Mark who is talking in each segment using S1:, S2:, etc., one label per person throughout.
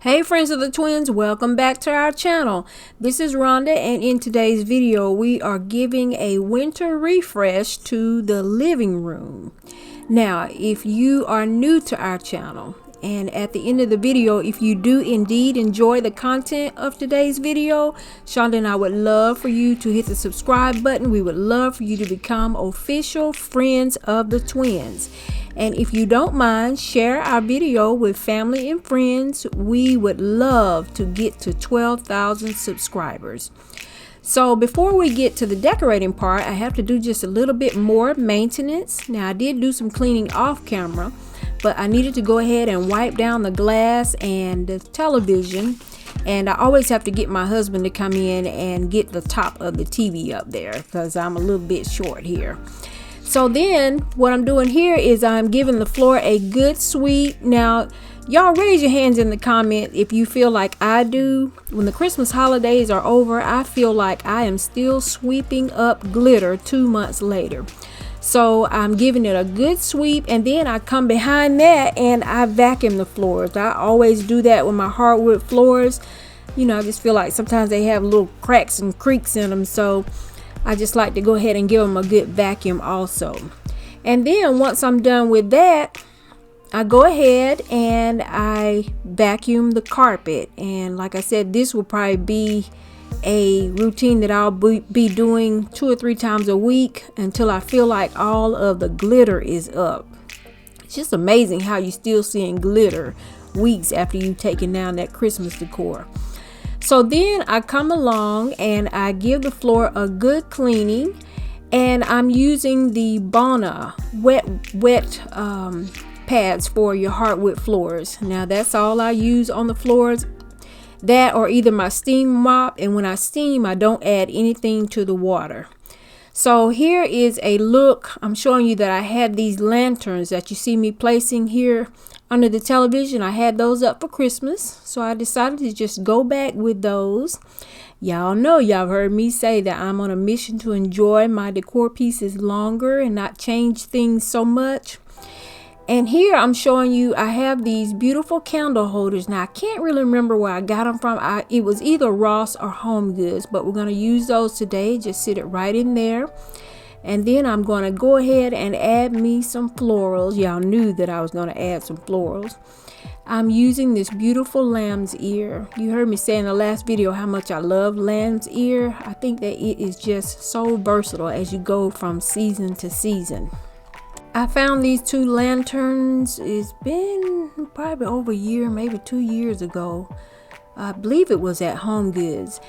S1: Hey friends of the twins, welcome back to our channel. This is Rhonda, and in today's video we are giving a winter refresh to the living room. Now if you are new to our channel, and at the end of the video, if you do indeed enjoy the content of today's video, Shonda and I would love for you to hit the subscribe button. We would love for you to become official friends of the twins. And if you don't mind, share our video with family and friends. We would love to get to 12,000 subscribers. So before we get to the decorating part, I have to do just a little bit more maintenance. Now I did do some cleaning off camera, but I needed to go ahead and wipe down the glass and the television. And I always have to get my husband to come in and get the top of the TV up there because I'm a little bit short here. So then what I'm doing here is I'm giving the floor a good sweep. Now, y'all raise your hands in the comment if you feel like I do. When the Christmas holidays are over, I feel like I am still sweeping up glitter 2 months later. So I'm giving it a good sweep, and then I come behind that and I vacuum the floors. I always do that with my hardwood floors. You know, I just feel like sometimes they have little cracks and creaks in them. So I just like to go ahead and give them a good vacuum also. And then once I'm done with that, I go ahead and I vacuum the carpet. And like I said, this will probably be a routine that I'll be doing 2 or 3 times a week until I feel like all of the glitter is up. It's just amazing how you still seeing glitter weeks after you've taken down that Christmas decor. So then I come along and I give the floor a good cleaning, and I'm using the Bona wet pads for your hardwood floors. Now that's all I use on the floors. That or either my steam mop, and when I steam I don't add anything to the water. So here is a look. I'm showing you that I had these lanterns that you see me placing here under the television. I had those up for Christmas, so I decided to just go back with those. Y'all know, y'all heard me say that I'm on a mission to enjoy my decor pieces longer and not change things so much. And here I'm showing you I have these beautiful candle holders. Now I can't really remember where I got them from. It was either Ross or Home Goods, but we're going to use those today. Just sit it right in there. And then I'm going to go ahead and add me some florals. Y'all knew that I was going to add some florals. I'm using this beautiful lamb's ear. You heard me say in the last video how much I love lamb's ear. I think that it is just so versatile as you go from season to season. I found these 2 lanterns. It's been probably over a year, maybe 2 years ago. I believe it was at Home Goods.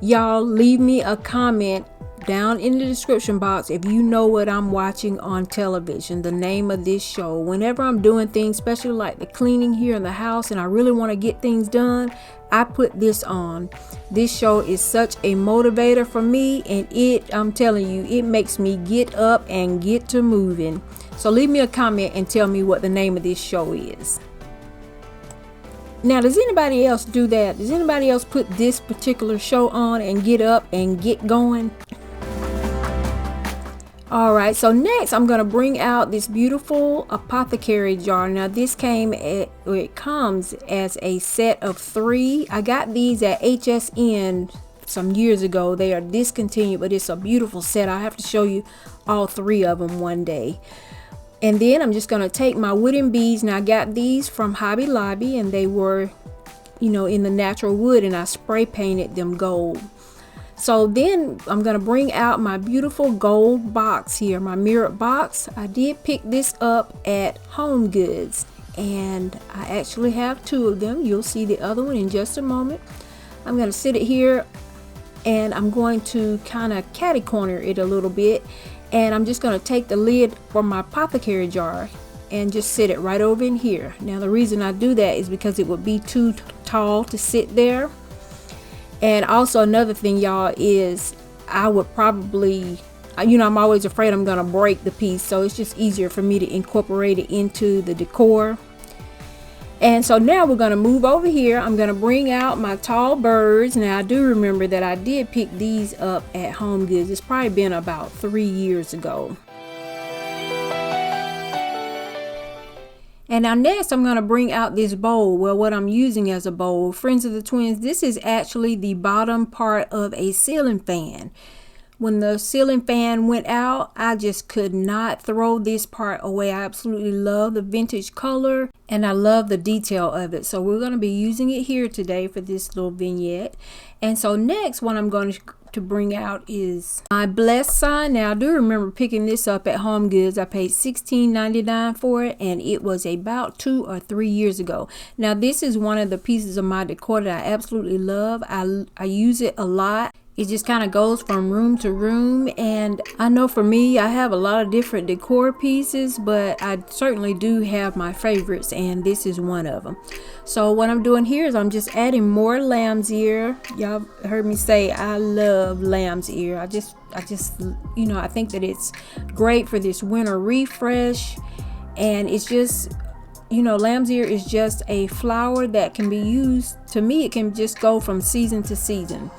S1: Y'all leave me a comment down in the description box if you know what I'm watching on television, the name of this show. Whenever I'm doing things, especially like the cleaning here in the house, and I really want to get things done, I put this on. This show is such a motivator for me, and I'm telling you, it makes me get up and get to moving. So leave me a comment and tell me what the name of this show is. Now, does anybody else do that? Does anybody else put this particular show on and get up and get going? Alright, so next I'm going to bring out this beautiful apothecary jar. Now this it comes as a set of 3. I got these at HSN some years ago. They are discontinued, but it's a beautiful set. I have to show you all 3 of them one day. And then I'm just going to take my wooden beads. Now I got these from Hobby Lobby, and they were, you know, in the natural wood, and I spray painted them gold. So then I'm going to bring out my beautiful gold box here, my mirrored box. I did pick this up at Home Goods, and I actually have 2 of them. You'll see the other one in just a moment. I'm going to sit it here, and I'm going to kind of catty corner it a little bit. And I'm just going to take the lid from my apothecary jar and just sit it right over in here. Now the reason I do that is because it would be too tall to sit there. And also another thing, y'all, is I would probably, you know, I'm always afraid I'm going to break the piece. So it's just easier for me to incorporate it into the decor. And so now we're going to move over here. I'm going to bring out my tall birds. Now I do remember that I did pick these up at Home Goods. It's probably been about 3 years ago. And now next I'm going to bring out this bowl. Well, what I'm using as a bowl, friends of the twins, this is actually the bottom part of a ceiling fan. When the ceiling fan went out, I just could not throw this part away. I absolutely love the vintage color and I love the detail of it. So we're going to be using it here today for this little vignette. And so next what I'm going to bring out is my blessed sign. Now I do remember picking this up at Home Goods. I paid $16.99 for it and it was about 2 or 3 years ago. Now this is one of the pieces of my decor that I absolutely love. I use it a lot. It just kind of goes from room to room, and I know for me, I have a lot of different decor pieces, but I certainly do have my favorites, and this is one of them. So what I'm doing here is I'm just adding more lamb's ear. Y'all heard me say I love lamb's ear. I just you know, I think that it's great for this winter refresh, and it's just, you know, lamb's ear is just a flower that can be used. To me, it can just go from season to season.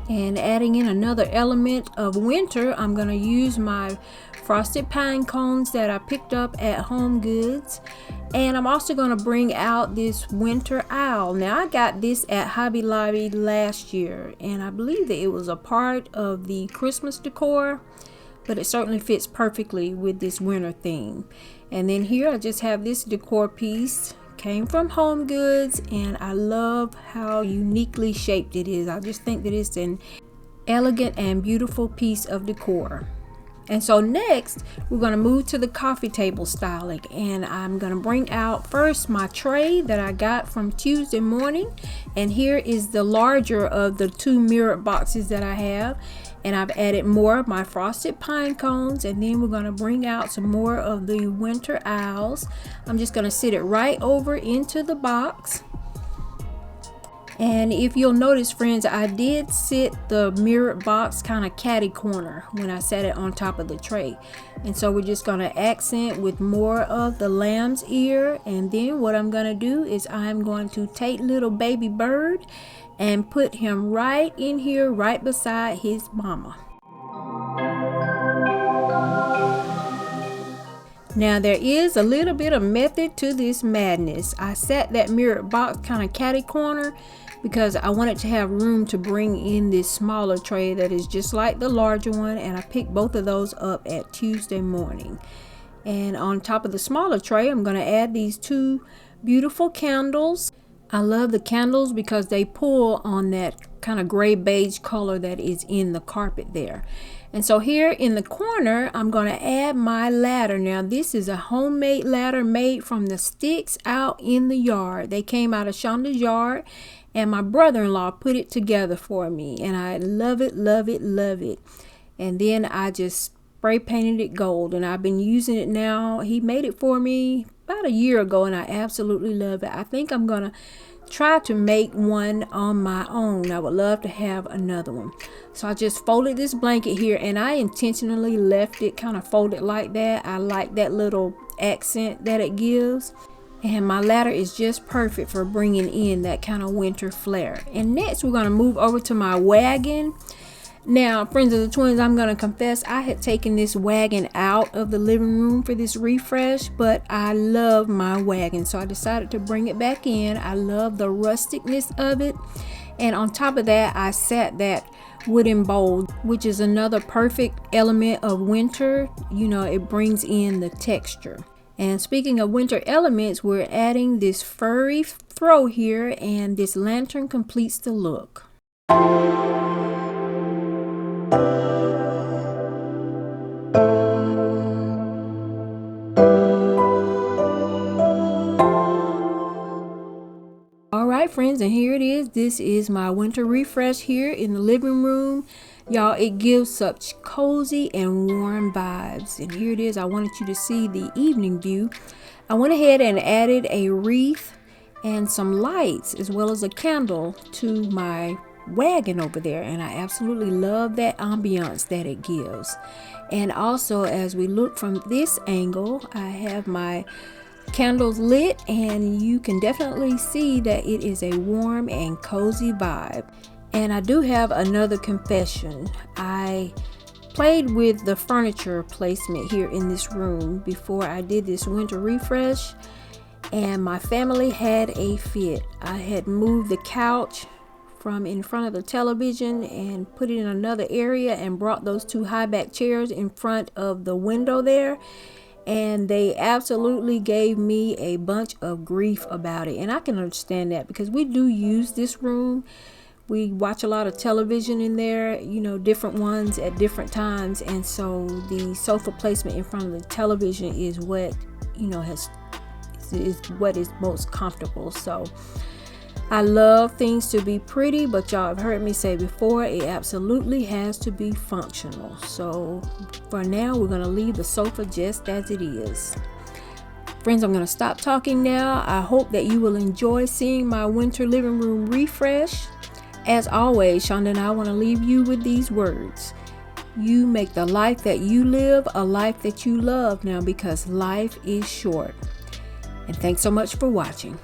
S1: And adding in another element of winter, I'm going to use my frosted pine cones that I picked up at Home Goods. And I'm also going to bring out this winter owl. Now I got this at Hobby Lobby last year, and I believe that it was a part of the Christmas decor, but it certainly fits perfectly with this winter theme. And then here I just have this decor piece. Came from Home Goods, and I love how uniquely shaped it is. I just think that it's an elegant and beautiful piece of decor. And so next we're going to move to the coffee table styling, and I'm going to bring out first my tray that I got from Tuesday morning, and here is the larger of the 2 mirrored boxes that I have. And I've added more of my frosted pine cones, and then we're going to bring out some more of the winter owls. I'm just going to sit it right over into the box. And if you'll notice, friends, I did sit the mirrored box kind of catty corner when I sat it on top of the tray. And so we're just going to accent with more of the lamb's ear. And then what I'm going to do is I'm going to take little baby bird and put him right in here, right beside his mama. Now there is a little bit of method to this madness. I sat that mirrored box kind of catty corner because I wanted to have room to bring in this smaller tray that is just like the larger one, and I picked both of those up at Tuesday morning. And on top of the smaller tray, I'm going to add these 2 beautiful candles. I love the candles because they pull on that kind of gray beige color that is in the carpet there. And so here in the corner, I'm going to add my ladder. Now this is a homemade ladder made from the sticks out in the yard. They came out of Shonda's yard, and my brother-in-law put it together for me, and I love it, love it, love it. And then I just spray painted it gold, and I've been using it now. He made it for me about a year ago, and I absolutely love it. I think I'm gonna try to make one on my own. I would love to have another one. So I just folded this blanket here, and I intentionally left it kind of folded like that. I like that little accent that it gives, and my ladder is just perfect for bringing in that kind of winter flair. And next we're going to move over to my wagon. Now, friends of the twins, I'm going to confess I had taken this wagon out of the living room for this refresh, but I love my wagon, so I decided to bring it back in. I love the rusticness of it, and on top of that, I sat that wooden bowl, which is another perfect element of winter. You know, it brings in the texture. And speaking of winter elements, we're adding this furry throw here, and this lantern completes the look. Alright friends, and here it is. This is my winter refresh here in the living room. Y'all, it gives such cozy and warm vibes. And here it is. I wanted you to see the evening view. I went ahead and added a wreath and some lights as well as a candle to my wagon over there, and I absolutely love that ambiance that it gives. And also, as we look from this angle, I have my candles lit, and you can definitely see that it is a warm and cozy vibe. And I do have another confession. I played with the furniture placement here in this room before I did this winter refresh, and my family had a fit. I had moved the couch from in front of the television and put it in another area and brought those two high back chairs in front of the window there, and they absolutely gave me a bunch of grief about it. And I can understand that because we do use this room. We watch a lot of television in there, you know, different ones at different times, and so the sofa placement in front of the television is what, you know, is what is most comfortable. So I love things to be pretty, but y'all have heard me say before, it absolutely has to be functional. So for now, we're going to leave the sofa just as it is. Friends, I'm going to stop talking now. I hope that you will enjoy seeing my winter living room refresh. As always, Shonda and I want to leave you with these words. You make the life that you live a life that you love now, because life is short. And thanks so much for watching.